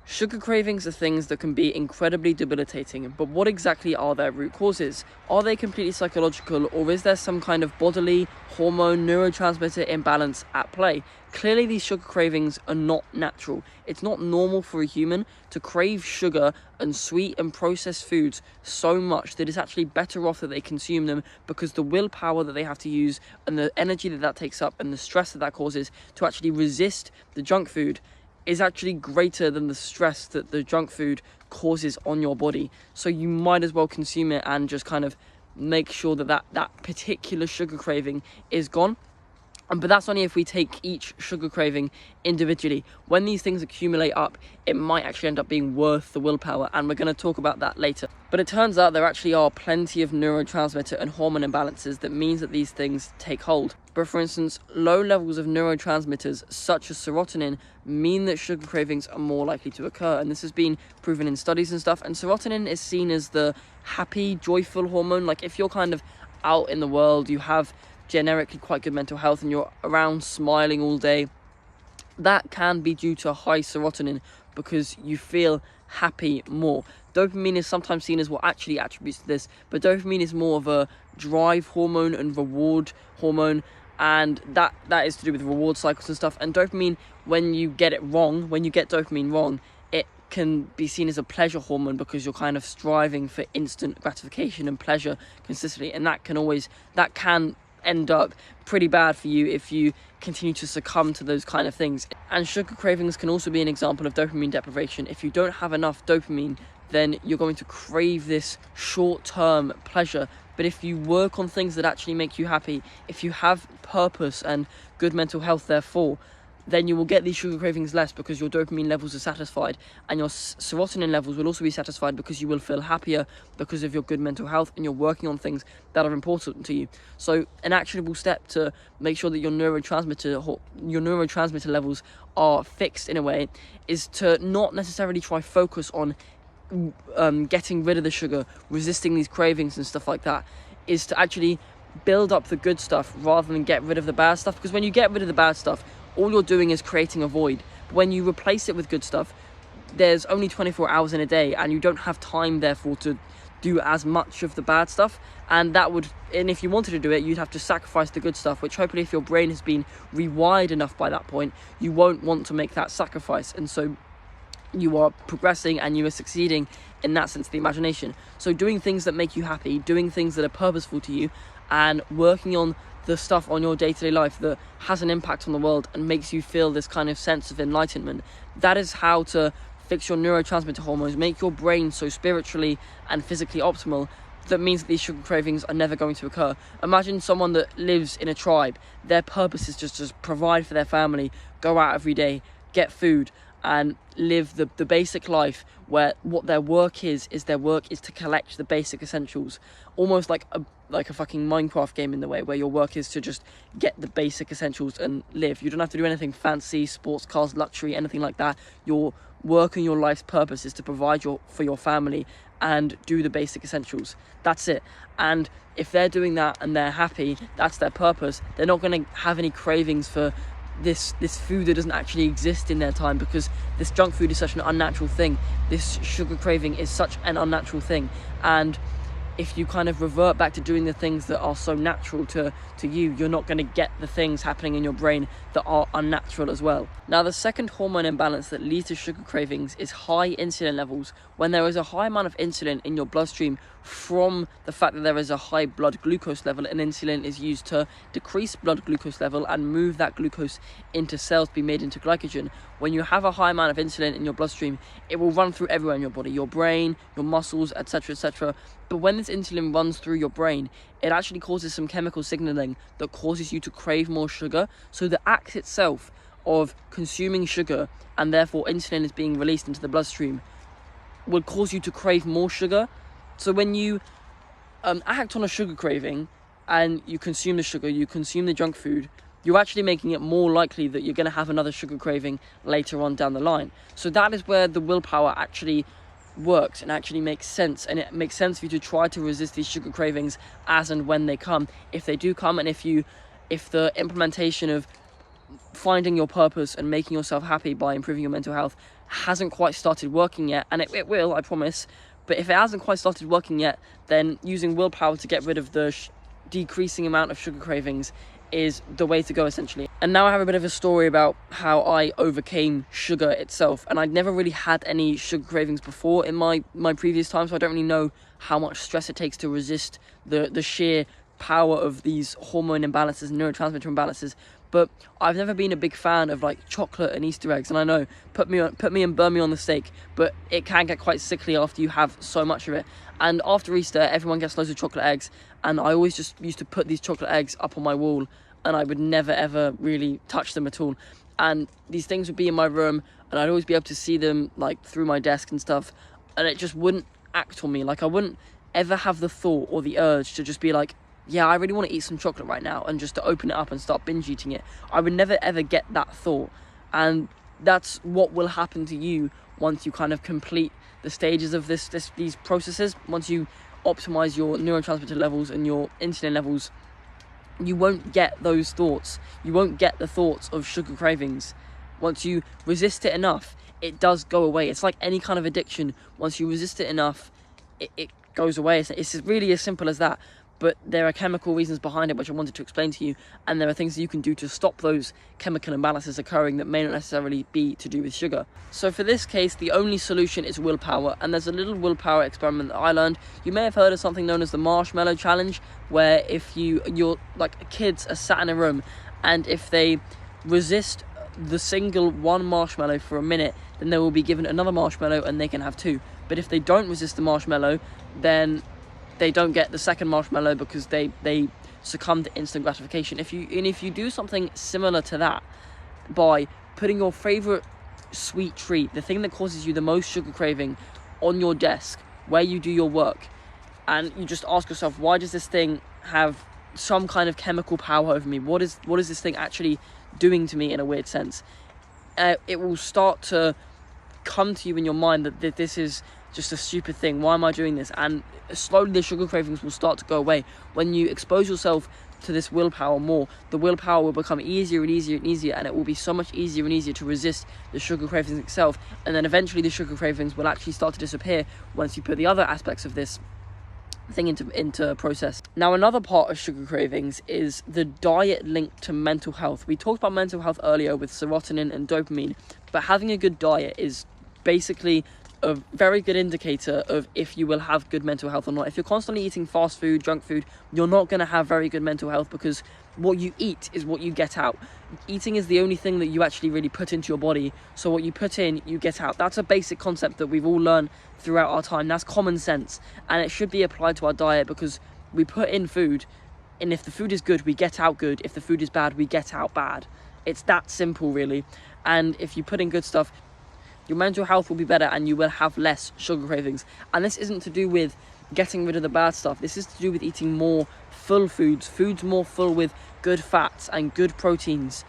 Sugar cravings are things that can be incredibly debilitating, but what exactly are their root causes? Are they completely psychological, or is there some kind of bodily, hormone, neurotransmitter imbalance at play? Clearly, these sugar cravings are not natural. It's not normal for a human to crave sugar and sweet and processed foods so much that it's actually better off that they consume them, because the willpower that they have to use and the energy that that takes up and the stress that that causes to actually resist the junk food is actually greater than the stress that the junk food causes on your body. So you might as well consume it and just kind of make sure that that particular sugar craving is gone. But that's only if we take each sugar craving individually. When these things accumulate up, it might actually end up being worth the willpower, and we're going to talk about that later. But it turns out there actually are plenty of neurotransmitter and hormone imbalances that means that these things take hold. But for instance, low levels of neurotransmitters such as serotonin mean that sugar cravings are more likely to occur, and this has been proven in studies and stuff. And serotonin is seen as the happy, joyful hormone. Like, if you're kind of out in the world, you have generically quite good mental health and you're around smiling all day, that can be due to high serotonin because you feel happy more. Dopamine is sometimes seen as what actually attributes to this, but dopamine is more of a drive hormone and reward hormone, and that is to do with reward cycles and stuff. And dopamine, when you get it wrong, when you get dopamine wrong, it can be seen as a pleasure hormone because you're kind of striving for instant gratification and pleasure consistently, and that can end up pretty bad for you if you continue to succumb to those kind of things. And sugar cravings can also be an example of dopamine deprivation. If you don't have enough dopamine, then you're going to crave this short-term pleasure. But if you work on things that actually make you happy, if you have purpose and good mental health therefore, then you will get these sugar cravings less because your dopamine levels are satisfied, and your serotonin levels will also be satisfied because you will feel happier because of your good mental health and you're working on things that are important to you. So an actionable step to make sure that your neurotransmitter levels are fixed in a way is to not necessarily try focus on getting rid of the sugar, resisting these cravings and stuff like that, is to actually build up the good stuff rather than get rid of the bad stuff. Because when you get rid of the bad stuff, all you're doing is creating a void. When you replace it with good stuff, there's only 24 hours in a day, and you don't have time therefore to do as much of the bad stuff. And if you wanted to do it, you'd have to sacrifice the good stuff, which hopefully, if your brain has been rewired enough by that point, you won't want to make that sacrifice. And so you are progressing and you are succeeding in that sense of the imagination. So doing things that make you happy, doing things that are purposeful to you, and working on the stuff on your day-to-day life that has an impact on the world and makes you feel this kind of sense of enlightenment. That is how to fix your neurotransmitter hormones, make your brain so spiritually and physically optimal that means that these sugar cravings are never going to occur. Imagine someone that lives in a tribe. Their purpose is just to provide for their family, go out every day, get food, and live the basic life where what their work is to collect the basic essentials. Almost like a fucking Minecraft game in the way, where your work is to just get the basic essentials and live. You don't have to do anything fancy, sports cars, luxury, anything like that. Your work and your life's purpose is to provide for your family and do the basic essentials. That's it. And if they're doing that and they're happy, that's their purpose, they're not going to have any cravings for this food that doesn't actually exist in their time, because this junk food is such an unnatural thing. This sugar craving is such an unnatural thing. And if you kind of revert back to doing the things that are so natural to you, you're not going to get the things happening in your brain that are unnatural as well. Now, the second hormone imbalance that leads to sugar cravings is high insulin levels. When there is a high amount of insulin in your bloodstream from the fact that there is a high blood glucose level, and insulin is used to decrease blood glucose level and move that glucose into cells to be made into glycogen. When you have a high amount of insulin in your bloodstream, it will run through everywhere in your body, your brain, your muscles, etc., etc. But when this insulin runs through your brain, it actually causes some chemical signaling that causes you to crave more sugar. So the act itself of consuming sugar, and therefore insulin is being released into the bloodstream, will cause you to crave more sugar. So when you act on a sugar craving and you consume the sugar, you consume the junk food, you're actually making it more likely that you're going to have another sugar craving later on down the line. So that is where the willpower actually works and actually makes sense, and it makes sense for you to try to resist these sugar cravings as and when they come, if they do come. And if the implementation of finding your purpose and making yourself happy by improving your mental health hasn't quite started working yet, and it will, I promise, but if it hasn't quite started working yet, then using willpower to get rid of the decreasing amount of sugar cravings is the way to go, essentially. And now I have a bit of a story about how I overcame sugar itself, and I'd never really had any sugar cravings before in my previous time, so I don't really know how much stress it takes to resist the sheer power of these hormone imbalances and neurotransmitter imbalances. But I've never been a big fan of like chocolate and Easter eggs, and I know, put me and burn me on the stake, but it can get quite sickly after you have so much of it. And after Easter, everyone gets loads of chocolate eggs, and I always just used to put these chocolate eggs up on my wall, and I would never ever really touch them at all. And these things would be in my room, and I'd always be able to see them like through my desk and stuff, and it just wouldn't act on me. Like, I wouldn't ever have the thought or the urge to just be like, yeah, I really want to eat some chocolate right now, and just to open it up and start binge eating it. I would never ever get that thought. And that's what will happen to you once you kind of complete the stages of these processes. Once you optimize your neurotransmitter levels and your insulin levels, you won't get those thoughts. You won't get the thoughts of sugar cravings. Once you resist it enough, it does go away. It's like any kind of addiction. Once you resist it enough, it goes away. It's really as simple as that. But there are chemical reasons behind it, which I wanted to explain to you, and there are things that you can do to stop those chemical imbalances occurring that may not necessarily be to do with sugar. So for this case, the only solution is willpower, and there's a little willpower experiment that I learned. You may have heard of something known as the marshmallow challenge, where if you're like, kids are sat in a room, and if they resist the single one marshmallow for a minute, then they will be given another marshmallow and they can have two. But if they don't resist the marshmallow, then they don't get the second marshmallow because they succumb to instant gratification. If you do something similar to that by putting your favorite sweet treat, the thing that causes you the most sugar craving, on your desk where you do your work, and you just ask yourself, why does this thing have some kind of chemical power over me? What is this thing actually doing to me in a weird sense? It will start to come to you in your mind that this is just a stupid thing. Why am I doing this? And slowly the sugar cravings will start to go away. When you expose yourself to this willpower more, the willpower will become easier and easier and easier, and it will be so much easier and easier to resist the sugar cravings itself. And then eventually the sugar cravings will actually start to disappear once you put the other aspects of this thing into process. Now, another part of sugar cravings is the diet linked to mental health. We talked about mental health earlier with serotonin and dopamine, but having a good diet is basically a very good indicator of if you will have good mental health or not. If you're constantly eating fast food, junk food, you're not going to have very good mental health, because what you eat is what you get out. Eating is the only thing that you actually really put into your body, so what you put in, you get out. That's a basic concept that we've all learned throughout our time. That's common sense, and it should be applied to our diet, because we put in food, and if the food is good, we get out good. If the food is bad, we get out bad. It's that simple, really. And if you put in good stuff, your mental health will be better and you will have less sugar cravings. And this isn't to do with getting rid of the bad stuff. This is to do with eating more full foods more full with good fats and good proteins,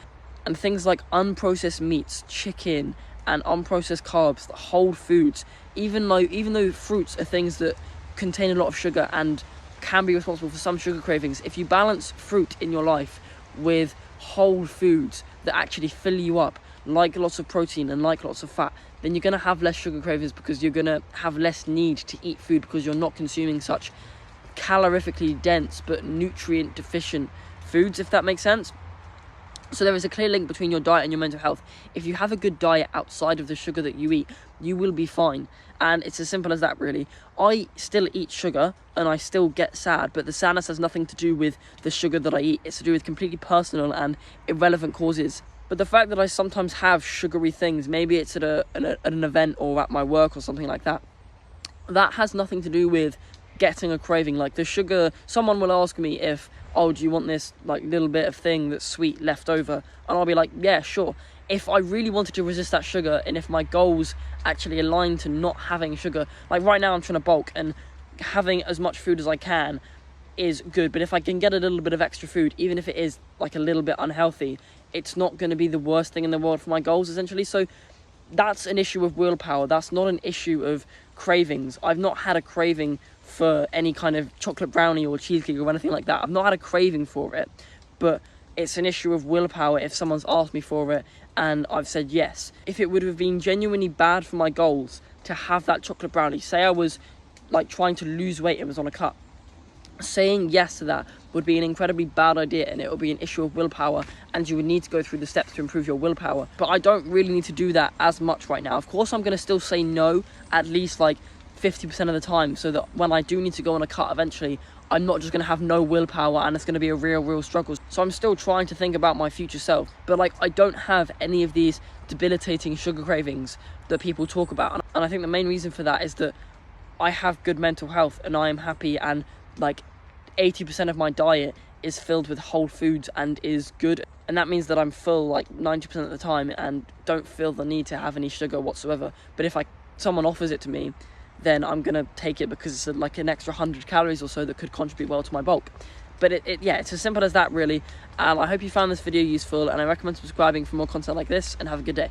and things like unprocessed meats, chicken, and unprocessed carbs, whole foods. Even though fruits are things that contain a lot of sugar and can be responsible for some sugar cravings, if you balance fruit in your life with whole foods that actually fill you up, like lots of protein and like lots of fat, then you're going to have less sugar cravings, because you're going to have less need to eat food, because you're not consuming such calorifically dense but nutrient deficient foods, if that makes sense. So there is a clear link between your diet and your mental health. If you have a good diet outside of the sugar that you eat, you will be fine. And it's as simple as that, really. I still eat sugar and I still get sad, but the sadness has nothing to do with the sugar that I eat. It's to do with completely personal and irrelevant causes. But the fact that I sometimes have sugary things, maybe it's at an event or at my work or something like that, that has nothing to do with getting a craving. Like the sugar, someone will ask me if, oh, do you want this like little bit of thing that's sweet left over? And I'll be like, yeah, sure. If I really wanted to resist that sugar, and if my goals actually align to not having sugar, like right now I'm trying to bulk, and having as much food as I can is good, but if I can get a little bit of extra food, even if it is like a little bit unhealthy, it's not going to be the worst thing in the world for my goals, essentially. So that's an issue of willpower. That's not an issue of cravings. I've not had a craving for any kind of chocolate brownie or cheesecake or anything like that. I've not had a craving for it, but It's an issue of willpower if someone's asked me for it and I've said yes. If it would have been genuinely bad for my goals to have that chocolate brownie, say I was like trying to lose weight and was on a cut, saying yes to that would be an incredibly bad idea, and it would be an issue of willpower, and you would need to go through the steps to improve your willpower. But I don't really need to do that as much right now. Of course, I'm going to still say no at least like 50% of the time, so that when I do need to go on a cut eventually, I'm not just going to have no willpower and it's going to be a real struggle. So I'm still trying to think about my future self, but like I don't have any of these debilitating sugar cravings that people talk about. And I think the main reason for that is that I have good mental health and I am happy, and like 80% of my diet is filled with whole foods and is good, and that means that I'm full like 90% of the time and don't feel the need to have any sugar whatsoever. But if someone offers it to me, then I'm gonna take it because it's like an extra 100 calories or so that could contribute well to my bulk. But it's as simple as that really. I hope you found this video useful, and I recommend subscribing for more content like this, and have a good day.